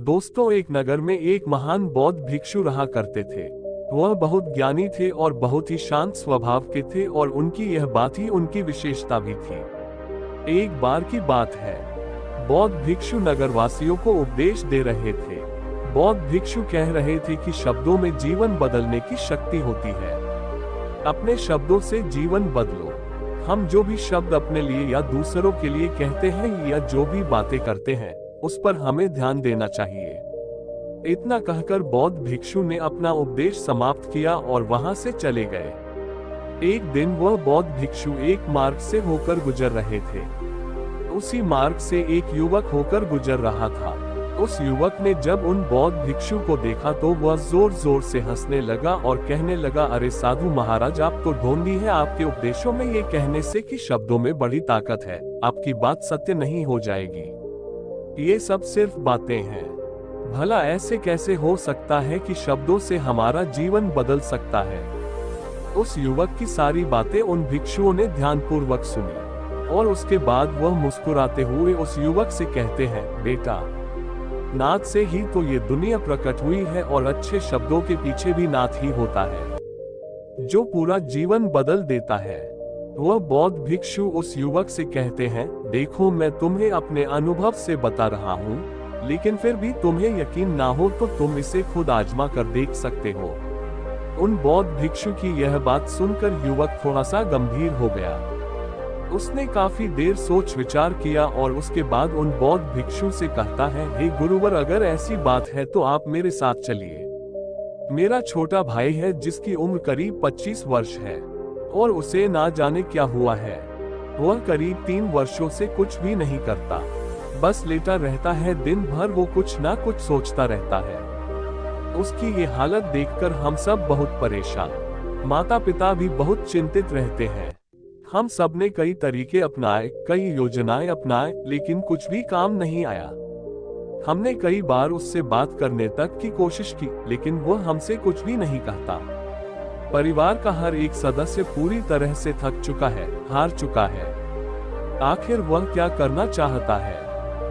दोस्तों, एक नगर में एक महान बौद्ध भिक्षु रहा करते थे। वह बहुत ज्ञानी थे और बहुत ही शांत स्वभाव के थे और उनकी यह बात ही उनकी विशेषता भी थी। एक बार की बात है, बौद्ध भिक्षु नगरवासियों को उपदेश दे रहे थे। बौद्ध भिक्षु कह रहे थे कि शब्दों में जीवन बदलने की शक्ति होती है। अपने शब्दों से जीवन बदलो। हम जो भी शब्द अपने लिए या दूसरों के लिए कहते हैं या जो भी बातें करते हैं, उस पर हमें ध्यान देना चाहिए। इतना कहकर बौद्ध भिक्षु ने अपना उपदेश समाप्त किया और वहां से चले गए। एक दिन वह बौद्ध भिक्षु एक मार्ग से होकर गुजर रहे थे। उसी मार्ग से एक युवक होकर गुजर रहा था। उस युवक ने जब उन बौद्ध भिक्षु को देखा तो वह जोर जोर से हंसने लगा और कहने लगा, अरे साधु महाराज, आप तो ढोंगी है। आपके उपदेशों में ये कहने से कि शब्दों में बड़ी ताकत है, आपकी बात सत्य नहीं हो जाएगी। ये सब सिर्फ बातें हैं। भला ऐसे कैसे हो सकता है कि शब्दों से हमारा जीवन बदल सकता है? उस युवक की सारी बातें उन भिक्षुओं ने ध्यानपूर्वक सुनी और उसके बाद वह मुस्कुराते हुए उस युवक से कहते हैं, बेटा, नाद से ही तो ये दुनिया प्रकट हुई है और अच्छे शब्दों के पीछे भी नाद ही होता है, जो पूरा जीवन बदल देता है। वह बौद्ध भिक्षु उस युवक से कहते हैं, देखो, मैं तुम्हें अपने अनुभव से बता रहा हूँ, लेकिन फिर भी तुम्हें यकीन ना हो तो तुम इसे खुद आजमा कर देख सकते हो। उन बौद्ध भिक्षु की यह बात सुनकर युवक थोड़ा सा गंभीर हो गया। उसने काफी देर सोच विचार किया और उसके बाद उन बौद्ध भिक्षु से कहता है, हे गुरुवर, अगर ऐसी बात है तो आप मेरे साथ चलिए। मेरा छोटा भाई है जिसकी उम्र करीब 25 वर्ष है और उसे ना जाने क्या हुआ है। वह करीब 3 वर्षों से कुछ भी नहीं करता, बस लेटा रहता है। दिन भर वो कुछ ना कुछ सोचता रहता है। उसकी ये हालत देखकर हम सब बहुत परेशान, माता पिता भी बहुत चिंतित रहते हैं। हम सब ने कई तरीके अपनाए, कई योजनाएं अपनाए, लेकिन कुछ भी काम नहीं आया। हमने कई बार उससे बात करने तक की कोशिश की, लेकिन वह हमसे कुछ भी नहीं कहता। परिवार का हर एक सदस्य पूरी तरह से थक चुका है, हार चुका है। आखिर वह क्या करना चाहता है?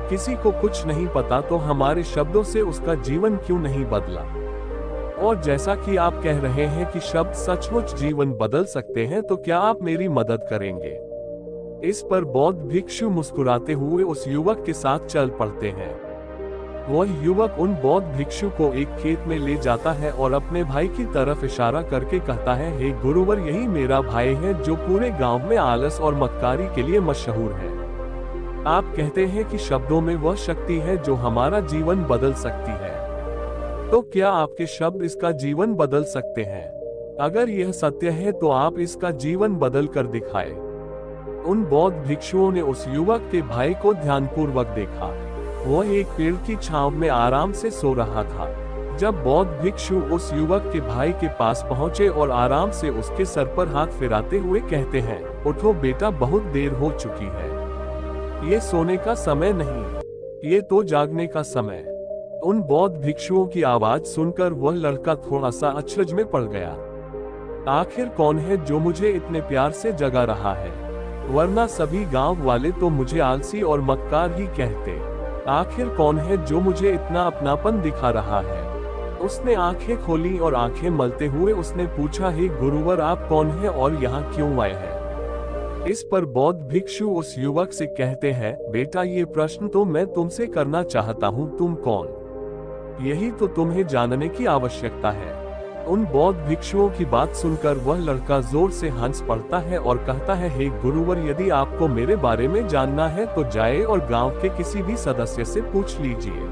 किसी को कुछ नहीं पता तो हमारे शब्दों से उसका जीवन क्यों नहीं बदला? और जैसा कि आप कह रहे हैं कि शब्द सचमुच जीवन बदल सकते हैं, तो क्या आप मेरी मदद करेंगे? इस पर बौद्ध भिक्षु मुस्कुराते हुए उस युवक के साथ चल पड़ते हैं। वह युवक उन बौद्ध भिक्षु को एक खेत में ले जाता है और अपने भाई की तरफ इशारा करके कहता है, हे गुरुवर, यही मेरा भाई है जो पूरे गांव में आलस और मक्कारी के लिए मशहूर है। आप कहते हैं कि शब्दों में वह शक्ति है जो हमारा जीवन बदल सकती है, तो क्या आपके शब्द इसका जीवन बदल सकते हैं? अगर यह सत्य है तो आप इसका जीवन बदल कर दिखाए। उन बौद्ध भिक्षुओं ने उस युवक के भाई को ध्यानपूर्वक देखा। वह एक पेड़ की छांव में आराम से सो रहा था। जब बौद्ध भिक्षु उस युवक के भाई के पास पहुंचे और आराम से उसके सर पर हाथ फिराते हुए कहते हैं, उठो बेटा, बहुत देर हो चुकी है। ये सोने का समय नहीं, ये तो जागने का समय। उन बौद्ध भिक्षुओं की आवाज सुनकर वह लड़का थोड़ा सा अचरज में पड़ गया। आखिर कौन है जो मुझे इतने प्यार से जगा रहा है? वरना सभी गांव वाले तो मुझे आलसी और मक्कार ही कहते। आखिर कौन है जो मुझे इतना अपनापन दिखा रहा है? उसने आंखें खोली और आंखें मलते हुए उसने पूछा, हे गुरुवर, आप कौन हैं और यहाँ क्यों आए हैं? इस पर बौद्ध भिक्षु उस युवक से कहते हैं, बेटा, ये प्रश्न तो मैं तुमसे करना चाहता हूँ, तुम कौन? यही तो तुम्हें जानने की आवश्यकता है। उन बौद्ध भिक्षुओं की बात सुनकर वह लड़का जोर से हंस पड़ता है और कहता है, हे गुरुवर, यदि आपको मेरे बारे में जानना है तो जाए और गांव के किसी भी सदस्य से पूछ लीजिए।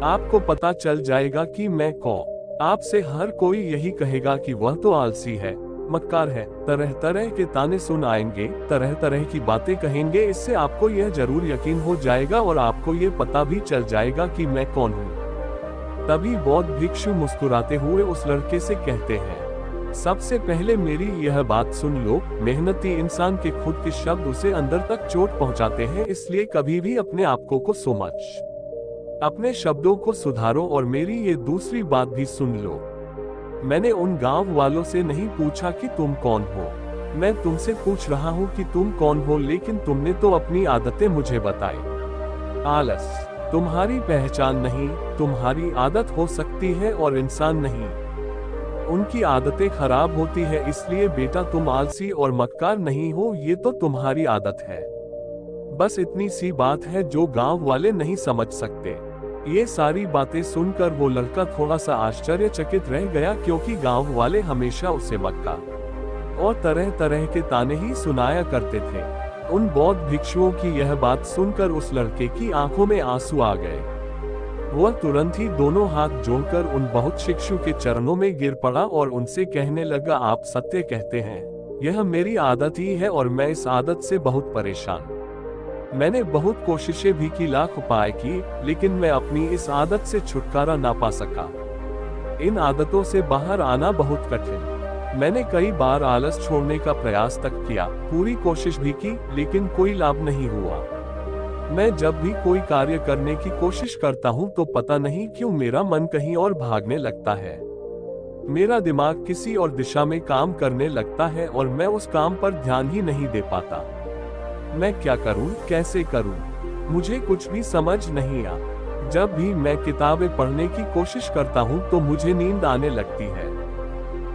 आपको पता चल जाएगा कि मैं कौन। आपसे हर कोई यही कहेगा कि वह तो आलसी है, मक्कार है, तरह तरह के ताने सुन आएंगे, तरह तरह की बातें कहेंगे। इससे आपको यह जरूर यकीन हो जाएगा और आपको ये पता भी चल जाएगा कि मैं कौन हूँ। तभी बौद्ध भिक्षु मुस्कुराते हुए उस लड़के से कहते हैं, सबसे पहले मेरी यह बात सुन लो, मेहनती इंसान के खुद के शब्द उसे अंदर तक चोट पहुंचाते हैं, इसलिए कभी भी अपने आप को समझ, अपने शब्दों को सुधारो। और मेरी ये दूसरी बात भी सुन लो, मैंने उन गांव वालों से नहीं पूछा कि तुम कौन हो, मैं तुमसे पूछ रहा हूँ कि तुम कौन हो, लेकिन तुमने तो अपनी आदतें मुझे बताई। आलस, तुम्हारी पहचान नहीं, तुम्हारी आदत हो सकती है और इंसान नहीं। उनकी आदतें खराब होती है, इसलिए बेटा तुम आलसी और मक्कार नहीं हो, ये तो तुम्हारी आदत है। बस इतनी सी बात है जो गांव वाले नहीं समझ सकते। ये सारी बातें सुनकर वो लड़का थोड़ा सा आश्चर्यचकित रह गया, क्योंकि गांव वाले हमेशा उसे मक्का और तरह तरह के ताने ही सुनाया करते थे। उन बौद्ध भिक्षुओं की यह बात सुनकर उस लड़के की आंखों में आंसू आ गए। वह तुरंत ही दोनों हाथ जोड़कर उन बौद्ध भिक्षु के चरणों में गिर पड़ा और उनसे कहने लगा, आप सत्य कहते हैं, यह मेरी आदत ही है और मैं इस आदत से बहुत परेशान। मैंने बहुत कोशिशें भी की, लाख उपाय की, लेकिन मैं अपनी इस आदत से छुटकारा ना पा सका। इन आदतों से बाहर आना बहुत कठिन। मैंने कई बार आलस छोड़ने का प्रयास तक किया, पूरी कोशिश भी की, लेकिन कोई लाभ नहीं हुआ। मैं जब भी कोई कार्य करने की कोशिश करता हूँ तो पता नहीं क्यों मेरा मन कहीं और भागने लगता है। मेरा दिमाग किसी और दिशा में काम करने लगता है और मैं उस काम पर ध्यान ही नहीं दे पाता। मैं क्या करूं, कैसे करूं? मुझे कुछ भी समझ नहीं आ। जब भी मैं किताबें पढ़ने की कोशिश करता हूं तो मुझे नींद आने लगती है।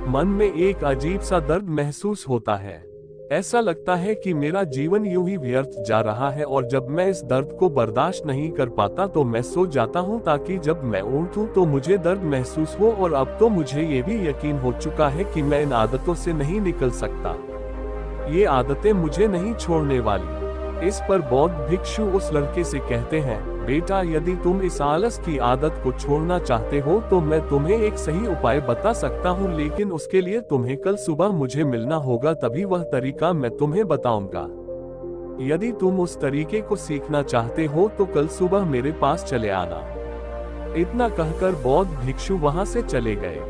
मन में एक अजीब सा दर्द महसूस होता है। ऐसा लगता है कि मेरा जीवन यूं ही व्यर्थ जा रहा है, और जब मैं इस दर्द को बर्दाश्त नहीं कर पाता तो मैं सो जाता हूं, ताकि जब मैं उठूं तो मुझे दर्द महसूस हो। और अब तो मुझे ये भी यकीन हो चुका है कि मैं इन आदतों से नहीं निकल सकता। ये आदतें मुझे नहीं छोड़ने वाली। इस पर बौद्ध भिक्षु उस लड़के से कहते हैं, बेटा यदि तुम इस आलस की आदत को छोड़ना चाहते हो तो मैं तुम्हें एक सही उपाय बता सकता हूँ, लेकिन उसके लिए तुम्हें कल सुबह मुझे मिलना होगा, तभी वह तरीका मैं तुम्हें बताऊंगा। यदि तुम उस तरीके को सीखना चाहते हो तो कल सुबह मेरे पास चले आना। इतना कहकर बौद्ध भिक्षु वहां से चले गए,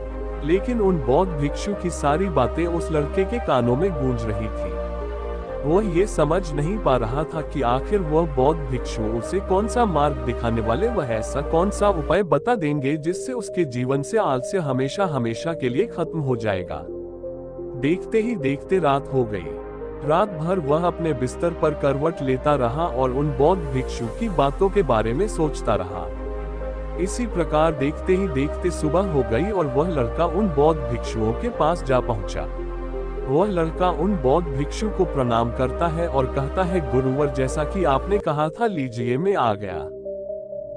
लेकिन उन बौद्ध भिक्षु की सारी बातें उस लड़के के कानों में गूंज रही थी। वह ये समझ नहीं पा रहा था कि आखिर वह बौद्ध भिक्षु उसे कौन सा मार्ग दिखाने वाले, वह ऐसा कौन सा उपाय बता देंगे जिससे उसके जीवन से आलस्य हमेशा हमेशा के लिए खत्म हो जाएगा। देखते ही देखते रात हो गई। रात भर वह अपने बिस्तर पर करवट लेता रहा और उन बौद्ध भिक्षु की बातों के बारे में सोचता रहा। इसी प्रकार देखते ही देखते सुबह हो गई और वह लड़का उन बौद्ध भिक्षुओं के पास जा पहुंचा। वह लड़का उन बौद्ध भिक्षु को प्रणाम करता है और कहता है, गुरुवर जैसा कि आपने कहा था, लीजिए मैं आ गया।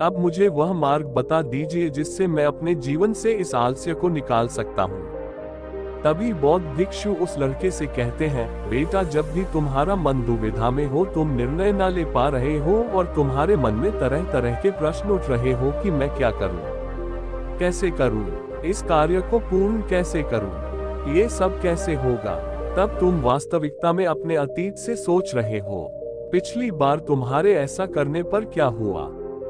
अब मुझे वह मार्ग बता दीजिए जिससे मैं अपने जीवन से इस आलस्य को निकाल सकता हूँ। तभी बौद्ध भिक्षु उस लड़के से कहते हैं, बेटा जब भी तुम्हारा मन दुविधा में हो, तुम निर्णय न ले पा रहे हो और तुम्हारे मन में तरह तरह के प्रश्न उठ रहे हो कि मैं क्या करूं, कैसे करूं, इस कार्य को पूर्ण कैसे करूं, ये सब कैसे होगा, तब तुम वास्तविकता में अपने अतीत से सोच रहे हो। पिछली बार तुम्हारे ऐसा करने पर क्या हुआ,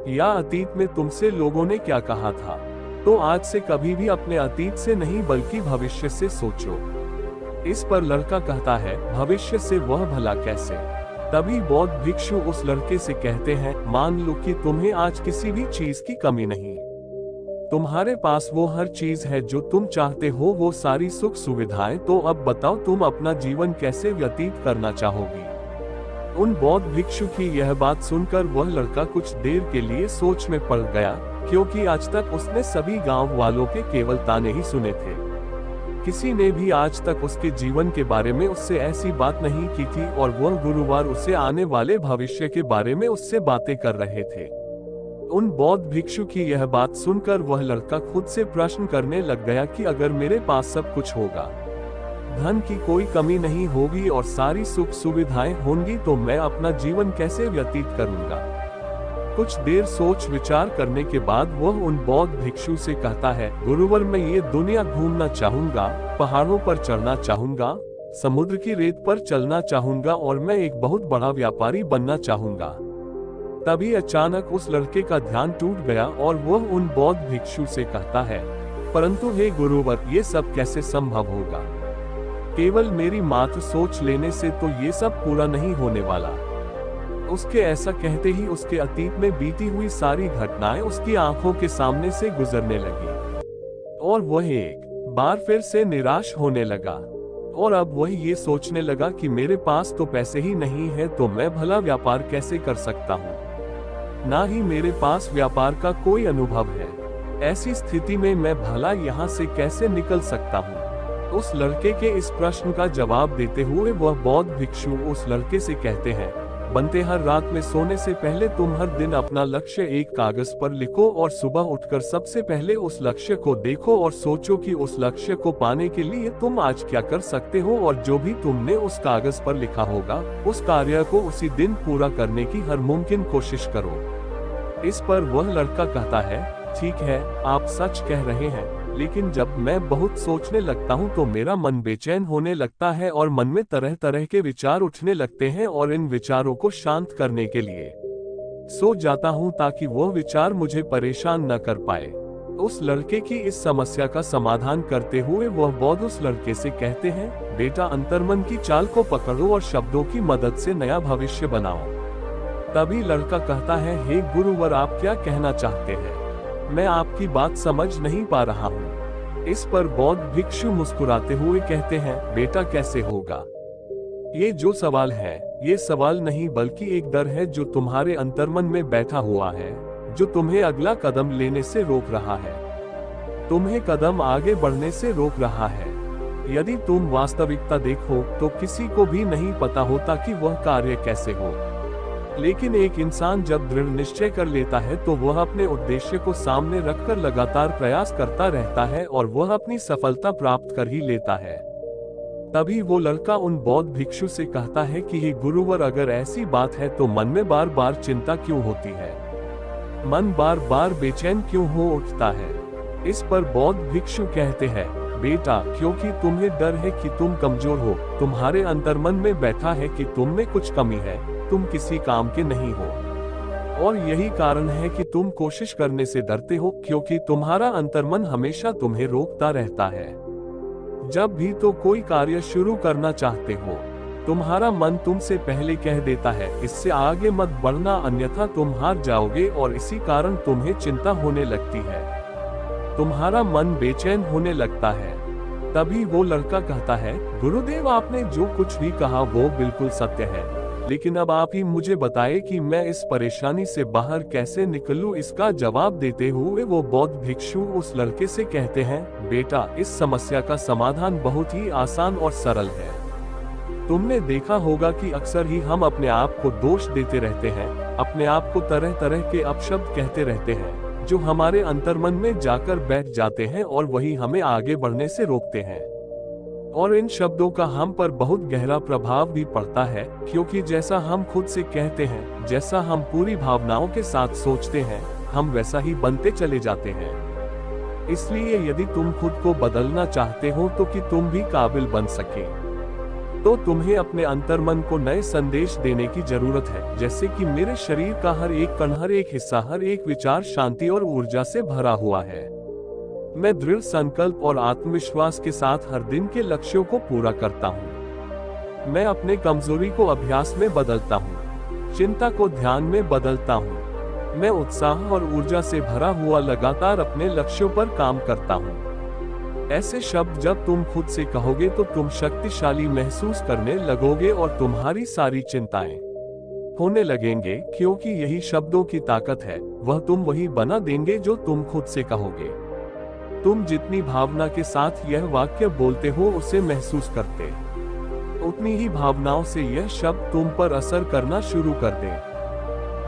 या अतीत में तुमसे लोगों ने क्या कहा था। तो आज से कभी भी अपने अतीत से नहीं बल्कि भविष्य से सोचो। इस पर लड़का कहता है, भविष्य से वह भला कैसे? तभी बौद्ध भिक्षु उस लड़के से कहते हैं, मान लो कि तुम्हें आज किसी भी चीज की कमी नहीं, तुम्हारे पास वो हर चीज है जो तुम चाहते हो, वो सारी सुख सुविधाएं। तो अब बताओ तुम अपना जीवन कैसे व्यतीत करना चाहोगी? उन बौद्ध भिक्षु की यह बात सुनकर वह लड़का कुछ देर के लिए सोच में पड़ गया, क्योंकि आज तक उसने सभी गांव वालों के केवल ताने ही सुने थे। किसी ने भी आज तक उसके जीवन के बारे में उससे ऐसी बात नहीं की थी, और वह गुरुवार उसे आने वाले भविष्य के बारे में उससे बातें कर रहे थे। उन बौद्ध भिक्षु की यह बात सुनकर वह लड़का खुद से प्रश्न करने लग गया कि अगर मेरे पास सब कुछ होगा, धन की कोई कमी नहीं होगी और सारी सुख सुविधाएं होंगी, तो मैं अपना जीवन कैसे व्यतीत करूंगा? कुछ देर सोच विचार करने के बाद वह उन बौद्ध भिक्षु से कहता है, गुरुवर मैं ये दुनिया घूमना चाहूंगा, पहाड़ों पर चढ़ना चाहूंगा, समुद्र की रेत पर चलना चाहूंगा और मैं एक बहुत बड़ा व्यापारी बनना चाहूंगा। तभी अचानक उस लड़के का ध्यान टूट गया और वह उन बौद्ध भिक्षु से कहता है, परंतु हे गुरुवर ये सब कैसे संभव होगा? केवल मेरी मात्र सोच लेने से तो ये सब पूरा नहीं होने वाला। उसके ऐसा कहते ही उसके अतीत में बीती हुई सारी घटनाएं उसकी आंखों के सामने से गुजरने लगी और वह एक बार फिर से निराश होने लगा। और अब वह ये सोचने लगा कि मेरे पास तो पैसे ही नहीं है, तो मैं भला व्यापार कैसे कर सकता हूँ? ना ही मेरे पास व्यापार का कोई अनुभव है। ऐसी स्थिति में मैं भला यहाँ से कैसे निकल सकता हूँ? उस लड़के के इस प्रश्न का जवाब देते हुए वह बौद्ध भिक्षु उस लड़के से कहते हैं, बनते हर रात में सोने से पहले तुम हर दिन अपना लक्ष्य एक कागज पर लिखो और सुबह उठकर सबसे पहले उस लक्ष्य को देखो और सोचो कि उस लक्ष्य को पाने के लिए तुम आज क्या कर सकते हो, और जो भी तुमने उस कागज पर लिखा होगा उस कार्य को उसी दिन पूरा करने की हर मुमकिन कोशिश करो। इस पर वह लड़का कहता है, ठीक है, आप सच कह रहे हैं, लेकिन जब मैं बहुत सोचने लगता हूँ तो मेरा मन बेचैन होने लगता है और मन में तरह तरह के विचार उठने लगते हैं और इन विचारों को शांत करने के लिए सो जाता हूँ ताकि वह विचार मुझे परेशान न कर पाए। उस लड़के की इस समस्या का समाधान करते हुए वह बौद्ध उस लड़के से कहते हैं, बेटा, अंतर्मन की चाल को पकड़ो और शब्दों की मदद से नया भविष्य बनाओ। तभी लड़का कहता है, हे गुरुवर, आप क्या कहना चाहते हैं? मैं आपकी बात समझ नहीं पा रहा हूँ। इस पर बौद्ध भिक्षु मुस्कुराते हुए कहते हैं, बेटा, कैसे होगा? ये जो सवाल है, ये सवाल नहीं बल्कि एक डर है जो तुम्हारे अंतर्मन में बैठा हुआ है, जो तुम्हें अगला कदम लेने से रोक रहा है, तुम्हें कदम आगे बढ़ने से रोक रहा है। यदि तुम वास्तविकता देखो तो किसी को भी नहीं पता होता कि वह कार्य कैसे हो, लेकिन एक इंसान जब दृढ़ निश्चय कर लेता है तो वह अपने उद्देश्य को सामने रखकर लगातार प्रयास करता रहता है और वह अपनी सफलता प्राप्त कर ही लेता है। तभी वो लड़का उन बौद्ध भिक्षु से कहता है कि हे गुरुवर, अगर ऐसी बात है तो मन में बार बार चिंता क्यों होती है? मन बार बार बेचैन क्यों हो उठता है? इस पर बौद्ध भिक्षु कहते हैं, बेटा, क्योंकि तुम्हें डर है कि तुम कमजोर हो, तुम्हारे अंतर्मन में बैठा है कि तुम में कुछ कमी है, तुम किसी काम के नहीं हो, और यही कारण है कि तुम कोशिश करने से डरते हो, क्योंकि तुम्हारा अंतर्मन हमेशा तुम्हें रोकता रहता है। जब भी तो कोई कार्य शुरू करना चाहते हो, तुम्हारा मन तुमसे पहले कह देता है, इससे आगे मत बढ़ना, अन्यथा तुम हार जाओगे, और इसी कारण तुम्हें चिंता होने लगती है, तुम्हारा मन बेचैन होने लगता है। तभी वो लड़का कहता है, गुरुदेव, आपने जो कुछ भी कहा वो बिल्कुल सत्य है, लेकिन अब आप ही मुझे बताएं कि मैं इस परेशानी से बाहर कैसे निकलूं। इसका जवाब देते हुए वो बौद्ध भिक्षु उस लड़के से कहते हैं, बेटा, इस समस्या का समाधान बहुत ही आसान और सरल है। तुमने देखा होगा कि अक्सर ही हम अपने आप को दोष देते रहते हैं, अपने आप को तरह तरह के अपशब्द कहते रहते हैं, जो हमारे अंतर्मन में जाकर बैठ जाते हैं और वही हमें आगे बढ़ने से रोकते हैं। और इन शब्दों का हम पर बहुत गहरा प्रभाव भी पड़ता है, क्योंकि जैसा हम खुद से कहते हैं, जैसा हम पूरी भावनाओं के साथ सोचते हैं, हम वैसा ही बनते चले जाते हैं। इसलिए यदि तुम खुद को बदलना चाहते हो तो कि तुम भी काबिल बन सके, तो तुम्हें अपने अंतर्मन को नए संदेश देने की जरूरत है, जैसे कि मेरे शरीर का हर एक कण, हर एक हिस्सा, हर एक विचार शांति और ऊर्जा से भरा हुआ है। मैं दृढ़ संकल्प और आत्मविश्वास के साथ हर दिन के लक्ष्यों को पूरा करता हूँ। मैं अपने कमजोरी को अभ्यास में बदलता हूँ, चिंता को ध्यान में बदलता हूँ। मैं उत्साह और ऊर्जा से भरा हुआ लगातार अपने लक्ष्यों पर काम करता हूँ। ऐसे शब्द जब तुम खुद से कहोगे तो तुम शक्तिशाली महसूस करने लगोगे और तुम्हारी सारी चिंताएं होने लगेंगे, क्योंकि यही शब्दों की ताकत है। वह तुम वही बना देंगे जो तुम खुद से कहोगे। तुम जितनी भावना के साथ यह वाक्य बोलते हो उसे महसूस करते, उतनी ही भावनाओं से यह शब्द तुम पर असर करना शुरू कर दे।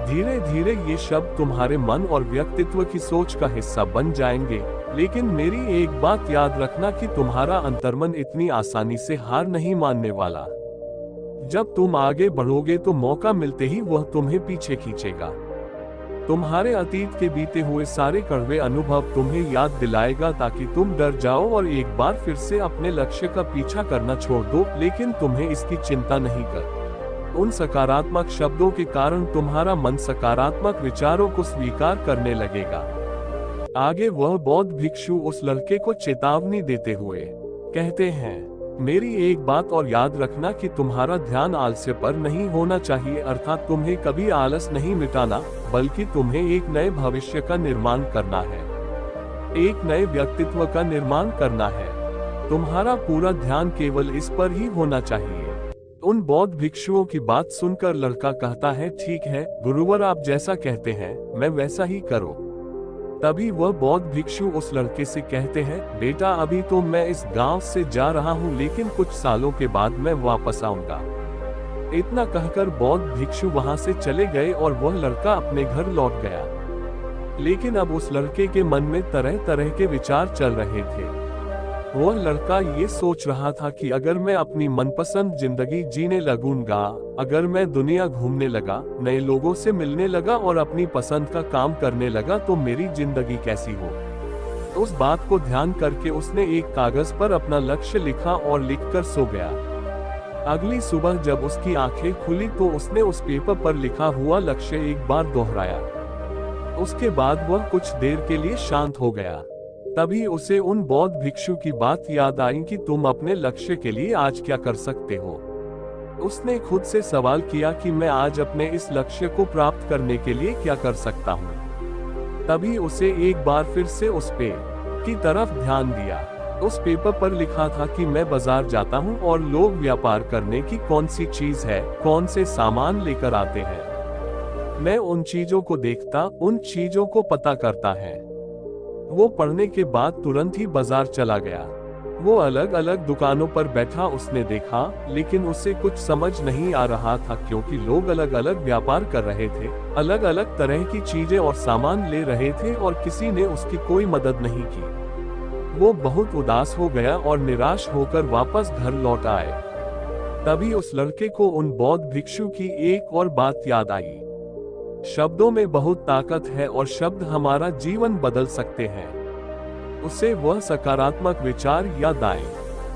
धीरे धीरे ये शब्द तुम्हारे मन और व्यक्तित्व की सोच का हिस्सा बन जाएंगे। लेकिन मेरी एक बात याद रखना कि तुम्हारा अंतर्मन इतनी आसानी से हार नहीं मानने वाला। जब तुम आगे बढ़ोगे तो मौका मिलते ही वह तुम्हें पीछे खींचेगा। तुम्हारे अतीत के बीते हुए सारे कड़वे अनुभव तुम्हें याद दिलाएगा ताकि तुम डर जाओ और एक बार फिर से अपने लक्ष्य का पीछा करना छोड़ दो। लेकिन तुम्हें इसकी चिंता नहीं कर। उन सकारात्मक शब्दों के कारण तुम्हारा मन सकारात्मक विचारों को स्वीकार करने लगेगा। आगे वह बौद्ध भिक्षु उस लड़के को चेतावनी देते हुए कहते हैं, मेरी एक बात और याद रखना कि तुम्हारा ध्यान आलस्य पर नहीं होना चाहिए, अर्थात तुम्हें कभी आलस नहीं मिटाना, बल्कि तुम्हें एक नए भविष्य का निर्माण करना है, एक नए व्यक्तित्व का निर्माण करना है। तुम्हारा पूरा ध्यान केवल इस पर ही होना चाहिए। उन बौद्ध भिक्षुओं की बात सुनकर लड़का कहता है, ठीक है गुरुवर, आप जैसा कहते हैं मैं वैसा ही करो। तभी वह बौद्ध भिक्षु उस लड़के से कहते हैं, बेटा अभी तो मैं इस गांव से जा रहा हूं, लेकिन कुछ सालों के बाद मैं वापस आऊंगा। इतना कहकर बौद्ध भिक्षु वहां से चले गए और वह लड़का अपने घर लौट गया। लेकिन अब उस लड़के के मन में तरह तरह के विचार चल रहे थे। वह लड़का ये सोच रहा था कि अगर मैं अपनी मनपसंद जिंदगी जीने लगूंगा, अगर मैं दुनिया घूमने लगा, नए लोगों से मिलने लगा और अपनी पसंद का काम करने लगा तो मेरी जिंदगी कैसी हो। उस बात को ध्यान करके उसने एक कागज पर अपना लक्ष्य लिखा और लिखकर सो गया। अगली सुबह जब उसकी आंखें खुली तो उसने उस पेपर पर लिखा हुआ लक्ष्य एक बार दोहराया। उसके बाद वह कुछ देर के लिए शांत हो गया। तभी उसे उन बौद्ध भिक्षु की बात याद आई कि तुम अपने लक्ष्य के लिए आज क्या कर सकते हो। उसने खुद से सवाल किया कि मैं आज अपने इस लक्ष्य को प्राप्त करने के लिए क्या कर सकता हूँ। तभी उसे एक बार फिर से उस पे की तरफ ध्यान दिया। उस पेपर पर लिखा था कि मैं बाजार जाता हूँ और लोग व्यापार करने की कौन सी चीज है, कौन से सामान लेकर आते हैं, मैं उन चीजों को देखता, उन चीजों को पता करता है। वो पढ़ने के बाद तुरंत ही बाजार चला गया। वो अलग अलग दुकानों पर बैठा उसने देखा, लेकिन उसे कुछ समझ नहीं आ रहा था क्योंकि लोग अलग अलग व्यापार कर रहे थे, अलग अलग तरह की चीजें और सामान ले रहे थे और किसी ने उसकी कोई मदद नहीं की। वो बहुत उदास हो गया और निराश होकर वापस घर लौट आए। तभी उस लड़के को उन बौद्ध भिक्षु की एक और बात याद आई। शब्दों में बहुत ताकत है और शब्द हमारा जीवन बदल सकते हैं। उसे वह सकारात्मक विचार याद आए।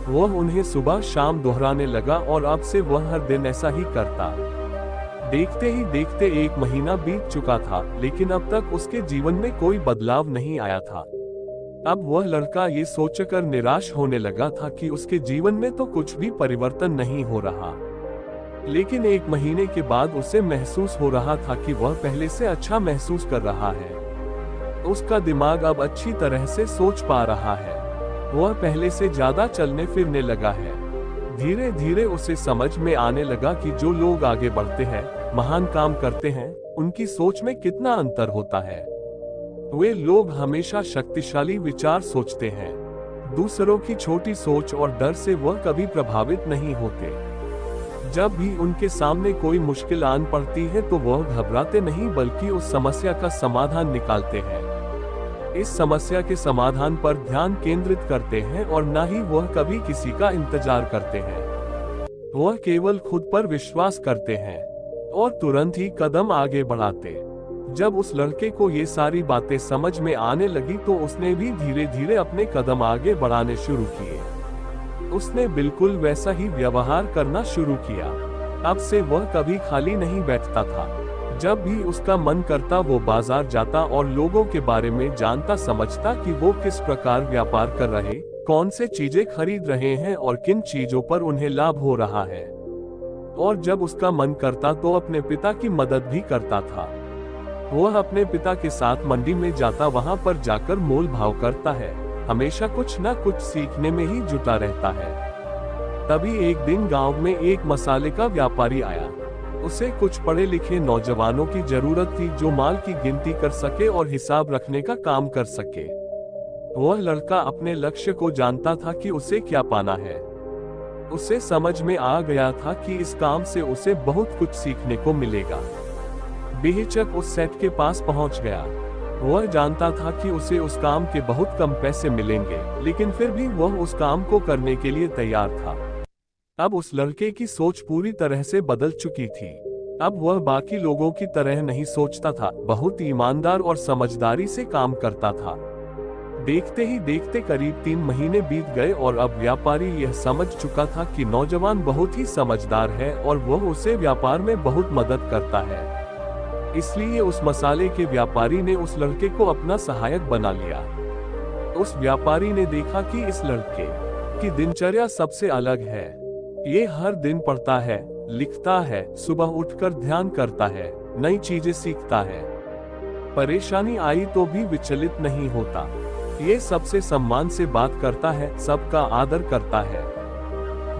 वह उन्हें सुबह शाम दोहराने लगा और अब से वह हर दिन ऐसा ही करता। देखते ही देखते 1 महीना बीत चुका था, लेकिन अब तक उसके जीवन में कोई बदलाव नहीं आया था। अब वह लड़का ये सोचकर निराश होने लगा था कि उसके जीवन में तो कुछ भी परिवर्तन नहीं हो रहा। लेकिन 1 महीने के बाद उसे महसूस हो रहा था कि वह पहले से अच्छा महसूस कर रहा है। उसका दिमाग अब अच्छी तरह से सोच पा रहा है। वह पहले से ज्यादा चलने फिरने लगा है। धीरे धीरे उसे समझ में आने लगा कि जो लोग आगे बढ़ते हैं, महान काम करते हैं, उनकी सोच में कितना अंतर होता है। वे लोग हमेशा शक्तिशाली विचार सोचते हैं। दूसरों की छोटी सोच और डर से वह कभी प्रभावित नहीं होते। जब भी उनके सामने कोई मुश्किल आन पड़ती है तो वह घबराते नहीं, बल्कि उस समस्या का समाधान निकालते हैं। इस समस्या के समाधान पर ध्यान केंद्रित करते हैं और न ही वह कभी किसी का इंतजार करते हैं। वह केवल खुद पर विश्वास करते हैं और तुरंत ही कदम आगे बढ़ाते। जब उस लड़के को ये सारी बातें समझ में आने लगी तो उसने भी धीरे धीरे अपने कदम आगे बढ़ाने शुरू किए। उसने बिल्कुल वैसा ही व्यवहार करना शुरू किया। अब से वह कभी खाली नहीं बैठता था। जब भी उसका मन करता वो बाजार जाता और लोगों के बारे में जानता समझता कि वो किस प्रकार व्यापार कर रहे, कौन से चीजें खरीद रहे हैं और किन चीजों पर उन्हें लाभ हो रहा है। और जब उसका मन करता तो अपने पिता की मदद भी करता था। वह अपने पिता के साथ मंडी में जाता, वहां पर जाकर मोल भाव करता है, हमेशा कुछ न कुछ सीखने में ही जुटा रहता है। तभी एक दिन गांव में एक मसाले का व्यापारी आया। उसे कुछ पढ़े लिखे नौजवानों की जरूरत थी जो माल की गिनती कर सके और हिसाब रखने का काम कर सके। वह लड़का अपने लक्ष्य को जानता था कि उसे क्या पाना है। उसे समझ में आ गया था कि इस काम से उसे बहुत कुछ सीखने को मिलेगा। बेहिचक उस सेठ के पास पहुंच गया। वह जानता था कि उसे उस काम के बहुत कम पैसे मिलेंगे, लेकिन फिर भी वह उस काम को करने के लिए तैयार था। अब उस लड़के की सोच पूरी तरह से बदल चुकी थी। अब वह बाकी लोगों की तरह नहीं सोचता था, बहुत ईमानदार और समझदारी से काम करता था। देखते ही देखते करीब 3 महीने बीत गए और अब व्यापारी यह समझ चुका था कि नौजवान बहुत ही समझदार है और वह उसे व्यापार में बहुत मदद करता है। इसलिए उस मसाले के व्यापारी ने उस लड़के को अपना सहायक बना लिया। उस व्यापारी ने देखा कि इस लड़के की दिनचर्या सबसे अलग है। ये हर दिन पढ़ता है, लिखता है, सुबह उठकर ध्यान करता है, नई चीजें सीखता है। परेशानी आई तो भी विचलित नहीं होता। ये सबसे सम्मान से बात करता है, सबका आदर करता है।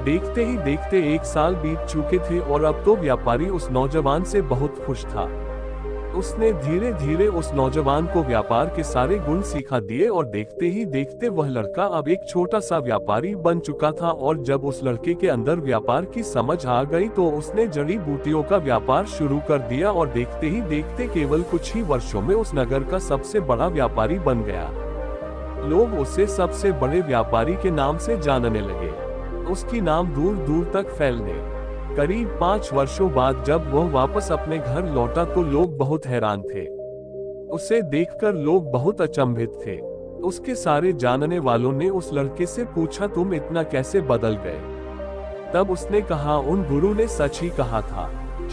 देखते ही देखते 1 साल बीत चुके थे और अब तो व्यापारी उस नौजवान से बहुत खुश था। उसने धीरे धीरे उस नौजवान को व्यापार के सारे गुण सिखा दिए और देखते ही देखते वह लड़का अब एक छोटा सा व्यापारी बन चुका था। और जब उस लड़के के अंदर व्यापार की समझ आ गई तो उसने जड़ी बूटियों का व्यापार शुरू कर दिया और देखते ही देखते केवल कुछ ही वर्षों में उस नगर का सबसे बड़ा व्यापारी बन गया। लोग उसे सबसे बड़े व्यापारी के नाम से जानने लगे। उसकी नाम दूर दूर तक फैलने। करीब 5 वर्षों बाद जब वह वापस अपने घर लौटा तो लोग बहुत हैरान थे। उसे देखकर लोग बहुत अचंभित थे। उसके सारे जानने वालों ने उस लड़के से पूछा, तुम इतना कैसे बदल गए? तब उसने कहा, उन गुरु ने सच ही कहा था,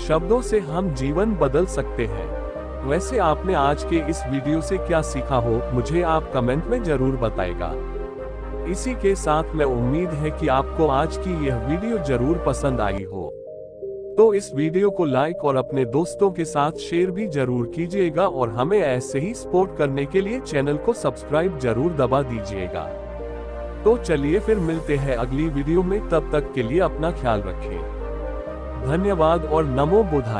शब्दों से हम जीवन बदल सकते हैं। वैसे आपने आज के इस वीडियो से क्या सीखा हो, मुझे आप कमेंट में जरूर बताएगा। इसी के साथ मैं उम्मीद है कि आपको आज की यह वीडियो जरूर पसंद आई हो। तो इस वीडियो को लाइक और अपने दोस्तों के साथ शेयर भी जरूर कीजिएगा और हमें ऐसे ही सपोर्ट करने के लिए चैनल को सब्सक्राइब जरूर दबा दीजिएगा। तो चलिए फिर मिलते हैं अगली वीडियो में, तब तक के लिए अपना ख्याल रखें। धन्यवाद और नमो बुद्धाय।